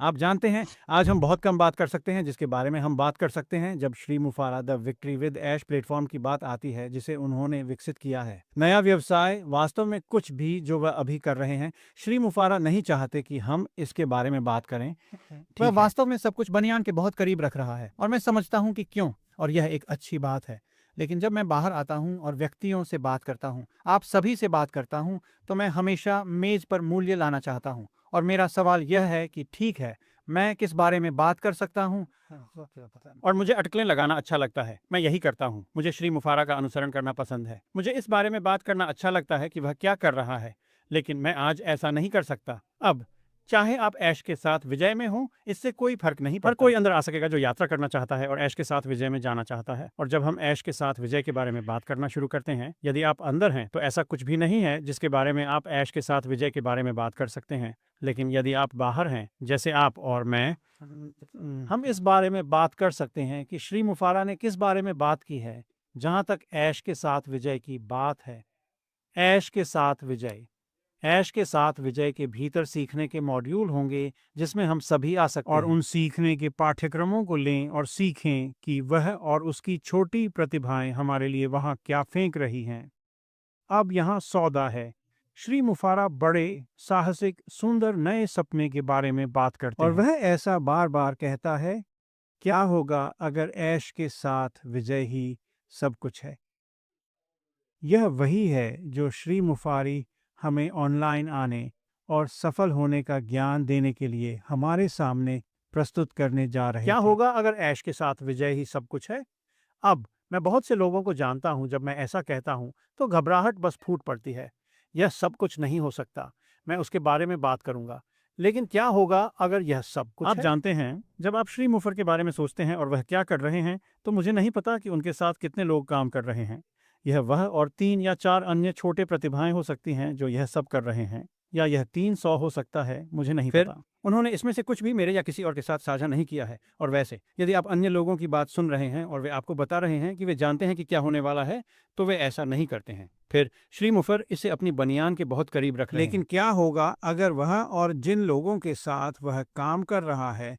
आप जानते हैं, आज हम बहुत कम बात कर सकते हैं जिसके बारे में हम बात कर सकते हैं जब श्री मुफारा the victory with ash platform की बात आती है जिसे उन्होंने विकसित किया है। नया व्यवसाय, वास्तव में कुछ भी जो वह अभी कर रहे हैं, श्री मुफारा नहीं चाहते कि हम इसके बारे में बात करें। वह वास्तव में सब कुछ बनियान के बहुत करीब रख रहा है और मैं समझता हूँ कि क्यों, और यह एक अच्छी बात है। लेकिन जब मैं बाहर आता हूँ और व्यक्तियों से बात करता हूँ, आप सभी से बात करता हूँ, तो मैं हमेशा मेज पर मूल्य लाना चाहता हूँ। और मेरा सवाल यह है कि ठीक है, मैं किस बारे में बात कर सकता हूँ, और मुझे अटकलें लगाना अच्छा लगता है। मैं यही करता हूँ। मुझे श्री मुफारा का अनुसरण करना पसंद है। मुझे इस बारे में बात करना अच्छा लगता है कि वह क्या कर रहा है, लेकिन मैं आज ऐसा नहीं कर सकता। अब चाहे आप ऐश के साथ विजय में हो, इससे कोई फर्क नहीं पड़ता। हर कोई अंदर आ सकेगा जो यात्रा करना चाहता है और ऐश के साथ विजय में जाना चाहता है। और जब हम ऐश के साथ विजय के बारे में बात करना शुरू करते हैं, यदि आप अंदर हैं तो ऐसा कुछ भी नहीं है जिसके बारे में आप ऐश के साथ विजय के बारे में बात कर सकते हैं। लेकिन यदि आप बाहर हैं, जैसे आप और मैं, हम इस बारे में बात कर सकते हैं कि श्री मुफारा ने किस बारे में बात की है। जहां तक ऐश के साथ विजय की बात है, ऐश के साथ विजय, ऐश के साथ विजय के भीतर सीखने के मॉड्यूल होंगे जिसमें हम सभी आ सकते हैं और उन सीखने के पाठ्यक्रमों को लें और सीखें कि वह और उसकी छोटी प्रतिभाएं हमारे लिए वहां क्या फेंक रही हैं। अब यहाँ सौदा है। श्री मुफारा बड़े, साहसिक, सुंदर नए सपने के बारे में बात करते हैं और वह ऐसा बार बार कहता है, क्या होगा अगर ऐश के साथ विजय ही सब कुछ है। यह वही है जो श्री मुफारी हमें ऑनलाइन आने और सफल होने का ज्ञान देने के लिए हमारे सामने प्रस्तुत करने जा रहे हैं। क्या होगा अगर ऐश के साथ विजय ही सब कुछ है। अब मैं बहुत से लोगों को जानता हूं, जब मैं ऐसा कहता हूं तो घबराहट बस फूट पड़ती है। यह सब कुछ नहीं हो सकता। मैं उसके बारे में बात करूंगा, लेकिन क्या होगा अगर यह सब कुछ आप है? जानते हैं, जब आप श्री मुफर के बारे में सोचते हैं और वह क्या कर रहे हैं, तो मुझे नहीं पता कि उनके साथ कितने लोग काम कर रहे हैं। यह वह और 3 या 4 अन्य छोटे प्रतिभाएं हो सकती हैं जो यह सब कर रहे हैं, या यह 300 हो सकता है, मुझे नहीं पता। उन्होंने इसमें से कुछ भी मेरे या किसी और के साथ साझा नहीं किया है। और वैसे यदि आप अन्य लोगों की बात सुन रहे हैं और वे आपको बता रहे हैं कि वे जानते हैं कि क्या होने वाला है, तो वे ऐसा नहीं करते हैं। फिर श्री मुफर इसे अपनी बनियान के बहुत करीब रख रहे हैं। लेकिन क्या होगा अगर वह और जिन लोगों के साथ वह काम कर रहा है,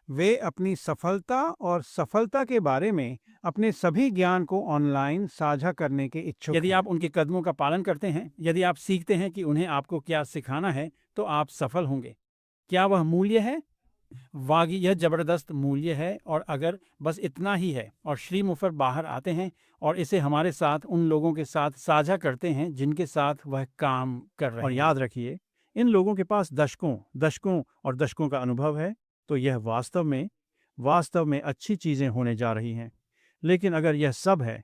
वे अपनी सफलता और सफलता के बारे में अपने सभी ज्ञान को ऑनलाइन साझा करने के इच्छुक हैं? यदि आप उनके कदमों का पालन करते हैं, यदि आप सीखते हैं कि उन्हें आपको क्या सिखाना है, तो आप सफल होंगे। क्या वह मूल्य है? वाकई यह जबरदस्त मूल्य है। और अगर बस इतना ही है और श्री मुफर बाहर आते हैं और इसे हमारे साथ उन लोगों के साथ साझा करते हैं जिनके साथ वह काम कर रहे हैं, और याद रखिए, इन लोगों के पास दशकों दशकों और दशकों का अनुभव है, तो यह वास्तव में अच्छी चीजें होने जा रही हैं। लेकिन अगर यह सब है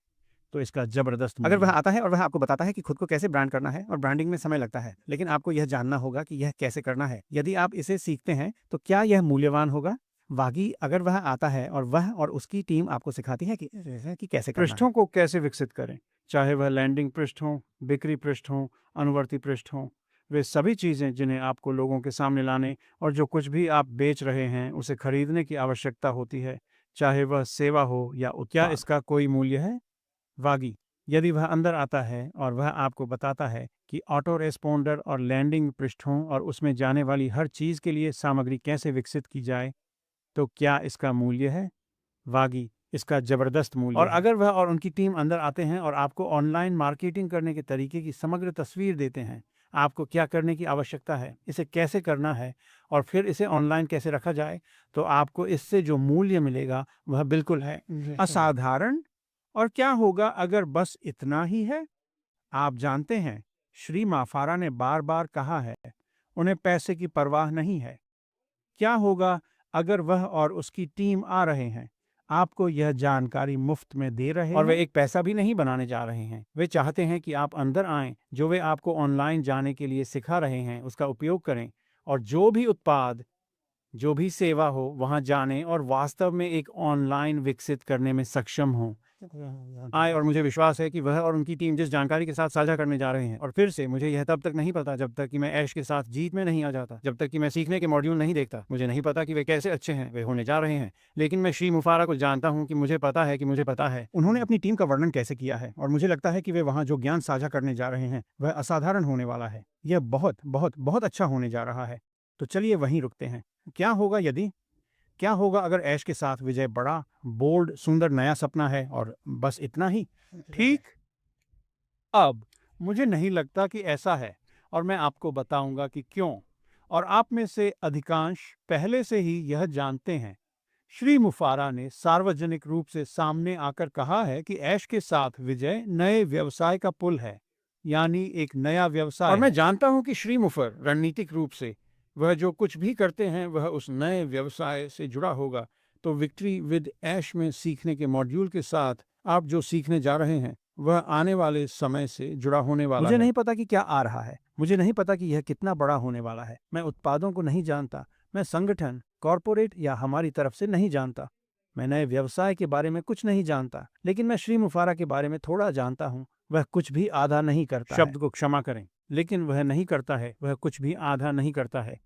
तो इसका जबरदस्त अगर वह आता है और वह आपको बताता है कि खुद को कैसे ब्रांड करना है, और ब्रांडिंग में समय लगता है, लेकिन आपको यह जानना होगा कि यह कैसे करना है। यदि आप इसे सीखते हैं तो क्या यह मूल्यवान होगा? वाकई अगर वह आता है और वह और उसकी टीम आपको सिखाती है कि कैसे करना पृष्ठों को कैसे विकसित करें, चाहे वह लैंडिंग पृष्ठ हो, बिक्री पृष्ठ हो, अनुवर्ती पृष्ठ हो, वे सभी चीजें जिन्हें आपको लोगों के सामने लाने और जो कुछ भी आप बेच रहे हैं उसे खरीदने की आवश्यकता होती है, चाहे वह सेवा हो या उत्पाद। क्या इसका कोई मूल्य है? वागी यदि वह अंदर आता है और वह आपको बताता है कि ऑटो रेस्पोंडर और लैंडिंग पृष्ठों और उसमें जाने वाली हर चीज़ के लिए सामग्री कैसे विकसित की जाए, तो क्या इसका मूल्य है? वागी इसका जबरदस्त मूल्य और अगर वह और उनकी टीम अंदर आते हैं और आपको ऑनलाइन मार्केटिंग करने के तरीके की समग्र तस्वीर देते हैं, आपको क्या करने की आवश्यकता है, इसे कैसे करना है और फिर इसे ऑनलाइन कैसे रखा जाए, तो आपको इससे जो मूल्य मिलेगा वह बिल्कुल है असाधारण। और क्या होगा अगर बस इतना ही है? आप जानते हैं, श्री माफारा ने बार बार कहा है, उन्हें पैसे की परवाह नहीं है। क्या होगा अगर वह और उसकी टीम आ रहे हैं, आपको यह जानकारी मुफ्त में दे रहे हैं, और वे एक पैसा भी नहीं बनाने जा रहे हैं। वे चाहते हैं कि आप अंदर आएं, जो वे आपको ऑनलाइन जाने के लिए सिखा रहे हैं उसका उपयोग करें, और जो भी उत्पाद, जो भी सेवा हो, वहां जाने और वास्तव में एक ऑनलाइन विकसित करने में सक्षम हो आए। और मुझे विश्वास है कि वह और उनकी टीम जिस जानकारी के साथ साझा करने जा रहे हैं, और फिर से मुझे यह तब तक नहीं पता जब तक कि मैं ऐश के साथ जीत में नहीं आ जाता, जब तक कि मैं सीखने के मॉड्यूल नहीं देखता। मुझे नहीं पता कि वे कैसे अच्छे हैं, वे होने जा रहे हैं, लेकिन मैं श्री मुफारा को जानता हूं कि मुझे पता है कि मुझे पता है उन्होंने अपनी टीम का वर्णन कैसे किया है, और मुझे लगता है कि वे वहां जो ज्ञान साझा करने जा रहे हैं वह असाधारण होने वाला है। यह बहुत बहुत बहुत अच्छा होने जा रहा है। तो चलिए वहीं रुकते हैं। क्या होगा यदि क्या होगा अगर ऐश के साथ विजय बड़ा, बोल्ड, सुंदर नया सपना है और बस इतना ही? ठीक। अब मुझे नहीं लगता कि ऐसा है, और मैं आपको बताऊंगा कि क्यों। और आप में से अधिकांश पहले से ही यह जानते हैं। श्री मुफारा ने सार्वजनिक रूप से सामने आकर कहा है कि ऐश के साथ विजय नए व्यवसाय का पुल है, यानी एक नया व्यवसाय। और मैं जानता हूं कि श्री मुफर रणनीतिक रूप से वह जो कुछ भी करते हैं वह उस नए व्यवसाय से जुड़ा होगा। तो विक्ट्री विद ऐश में सीखने के मॉड्यूल के साथ आप जो सीखने जा रहे हैं वह आने वाले समय से जुड़ा होने वाला है। मुझे नहीं पता कि क्या आ रहा है, मुझे नहीं पता कि यह कितना बड़ा होने वाला है। मैं उत्पादों को नहीं जानता, मैं संगठन, कॉरपोरेट या हमारी तरफ से नहीं जानता। मैं नए व्यवसाय के बारे में कुछ नहीं जानता, लेकिन मैं श्री मुफारा के बारे में थोड़ा जानता हूँ। वह कुछ भी आधा नहीं करता शब्द को क्षमा करें, लेकिन वह नहीं करता है, वह कुछ भी आधा नहीं करता है।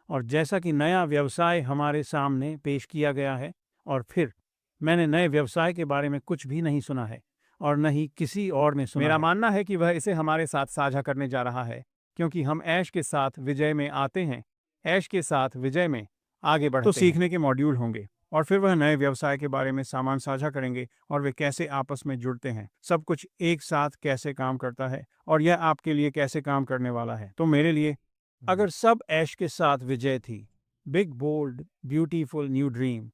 और जैसा कि नया व्यवसाय हमारे सामने पेश किया गया है, और फिर मैंने नए व्यवसाय के बारे में कुछ भी नहीं सुना है और न ही किसी और ने सुना। मेरा मानना है कि वह इसे हमारे साथ साझा करने जा रहा है, क्योंकि हम ऐश के साथ विजय में आते हैं, ऐश के साथ विजय में आगे बढ़ते हैं। तो सीखने के मॉड्यूल होंगे और फिर वह नए व्यवसाय के बारे में सामान साझा करेंगे और वे कैसे आपस में जुड़ते हैं, सब कुछ एक साथ कैसे काम करता है और यह आपके लिए कैसे काम करने वाला है। तो मेरे लिए अगर सब ऐश के साथ विजय थी, big bold beautiful new dream,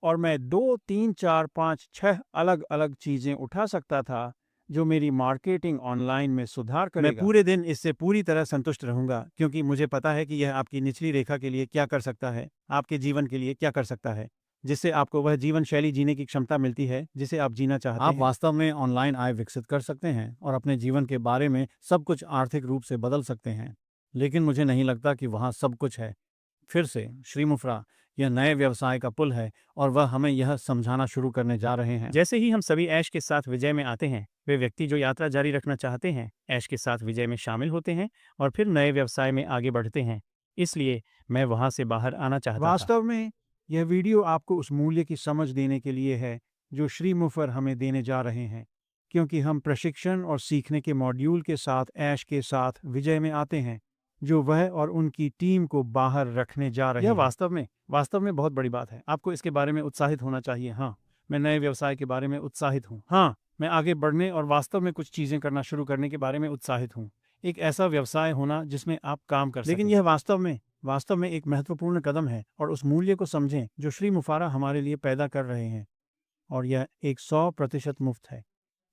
और मैं 2, 3, 4, 5, 6 अलग अलग चीजें उठा सकता था जो मेरी मार्केटिंग ऑनलाइन में सुधार करेगा, मैं पूरे दिन इससे पूरी तरह संतुष्ट रहूंगा, क्योंकि मुझे पता है कि यह आपकी निचली रेखा के लिए क्या कर सकता है, आपके जीवन के लिए क्या कर सकता है, जिससे आपको वह जीवन शैली जीने की क्षमता मिलती है जिसे आप जीना चाहते हैं। आप वास्तव में ऑनलाइन आय विकसित कर सकते हैं और अपने जीवन के बारे में सब कुछ आर्थिक रूप से बदल सकते हैं, लेकिन मुझे नहीं लगता कि वहाँ सब कुछ है। फिर से श्री मुफ्रा, यह नए व्यवसाय का पुल है और वह हमें यह समझाना शुरू करने जा रहे हैं। जैसे ही हम सभी ऐश के साथ विजय में आते हैं, वे व्यक्ति जो यात्रा जारी रखना चाहते हैं ऐश के साथ विजय में शामिल होते हैं और फिर नए व्यवसाय में आगे बढ़ते हैं। इसलिए मैं वहां से बाहर आना चाहता था। वास्तव में यह वीडियो आपको उस मूल्य की समझ देने के लिए है जो श्री मुफर हमें देने जा रहे हैं, क्योंकि हम प्रशिक्षण और सीखने के मॉड्यूल के साथ ऐश के साथ विजय में आते हैं जो वह और उनकी टीम को बाहर रखने जा रहे हैं। यह वास्तव में बहुत बड़ी बात है। आपको इसके बारे में उत्साहित होना चाहिए। हाँ, मैं नए व्यवसाय के बारे में उत्साहित हूँ। हाँ, मैं आगे बढ़ने और वास्तव में कुछ चीजें करना शुरू करने के बारे में उत्साहित हूँ। एक ऐसा व्यवसाय होना जिसमें आप काम कर सकें। लेकिन यह वास्तव में एक महत्वपूर्ण कदम है, और उस मूल्य को समझें जो श्री मुफारा हमारे लिए पैदा कर रहे हैं, और यह एक 100% मुफ्त है।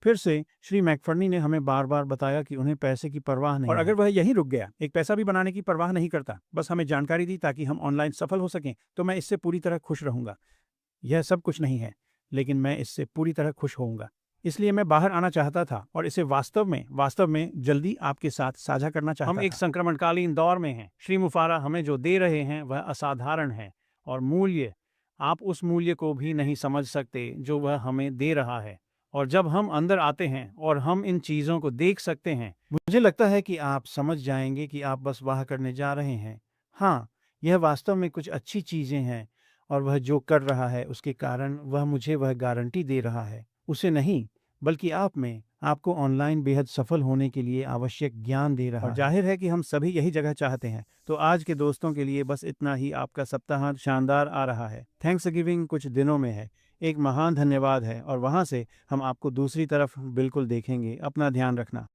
फिर से श्री मैकफर्नी ने हमें बार बार बताया कि उन्हें पैसे की परवाह नहीं, और अगर वह यहीं रुक गया, एक पैसा भी बनाने की परवाह नहीं करता, बस हमें जानकारी दी ताकि हम ऑनलाइन सफल हो सकें, तो मैं इससे पूरी तरह खुश रहूंगा। यह सब कुछ नहीं है, लेकिन मैं इससे पूरी तरह खुश होऊंगा। इसलिए मैं बाहर आना चाहता था और इसे वास्तव में जल्दी आपके साथ साझा करना चाहता था। हम एक संक्रमणकालीन दौर में हैं। श्री मुफारा हमें जो दे रहे हैं वह असाधारण है, और मूल्य, आप उस मूल्य को भी नहीं समझ सकते जो वह हमें दे रहा है। और जब हम अंदर आते हैं और हम इन चीज़ों को देख सकते हैं, मुझे लगता है कि आप समझ जाएंगे कि आप बस वाह करने जा रहे हैं। हाँ, यह वास्तव में कुछ अच्छी चीज़ें हैं, और वह जो कर रहा है उसके कारण वह मुझे वह गारंटी दे रहा है, उसे नहीं, बल्कि आप में, आपको ऑनलाइन बेहद सफल होने के लिए आवश्यक ज्ञान दे रहा है। और जाहिर है कि हम सभी यही जगह चाहते हैं। तो आज के दोस्तों के लिए बस इतना ही। आपका सप्ताह शानदार आ रहा है। थैंक्स गिविंग कुछ दिनों में है। एक महान धन्यवाद है, और वहाँ से हम आपको दूसरी तरफ बिल्कुल देखेंगे। अपना ध्यान रखना।